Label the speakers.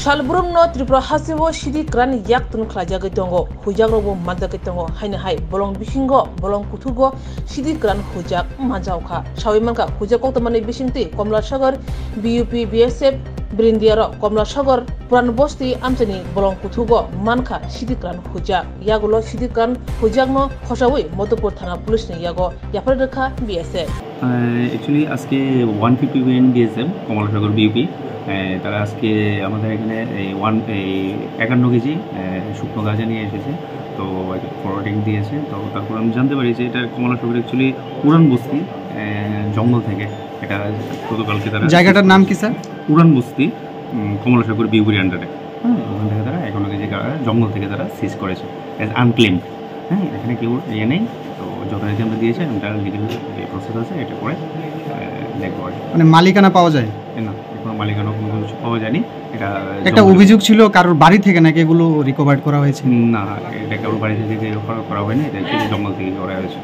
Speaker 1: Salburumno Tripura Hasibo Shidi Kran Yaktun Klajagitongo, Hujagrobo Madagitongo, Hainahai, Bolong Bishingo, Bolong Kutugo, Shidi Kran Hujak Majauka, Shawimanka, Hujakotamani Bishinti, Komla Sugar, BUP, BSF, Brindiaro, Komla Sugar, Puran Bosti, Amtani, Bolong Kutugo, Manka, Shidi Kran Hujak, Yagulo Shidi Kran Hujagno, Hoshawi, Motopur Thana Police Yago, Yapradaka, BSF.
Speaker 2: Actually, আজকে 150 when দিয়েছে Kamalasagar BUP. তারা আজকে আমাদের এখানে 51 KG শুকনো গাঁজা নিয়ে এসেছে, তো ফরওয়ার্ডিং দিয়েছে। তো তারপর আমি জানতে পারি যে এটা কমলাসাগর অ্যাকচুয়ালি উড়ান বস্তি জঙ্গল থেকে এটা গতকালকে তারা।
Speaker 3: জায়গাটার নাম কি স্যার?
Speaker 2: উড়ান বস্তি কমলাসাগর বিউপির আন্ডারে। ওখান থেকে তারা 51 কেজি জঙ্গল থেকে তারা সিজ করেছে অ্যাজ আনক্লেমড। এখানে কেউ ইয়ে নেই, তো যথারীতি আমরা দিয়েছি, আমরা লিগেল যে প্রসেস আছে এটা করে দেখবো।
Speaker 3: মানে মালিকানা পাওয়া যায়
Speaker 2: না, কোনো মালিকানা কোনো কিছু পাওয়া যায়নি। এটা
Speaker 3: একটা অভিযোগ ছিল কারোর বাড়ি থেকে নাকি এগুলো রিকভার করা হয়েছে?
Speaker 2: না, এটা কারোর বাড়ি থেকে রিকভার করা হয়নি, এটা জঙ্গল থেকে করা হয়েছে।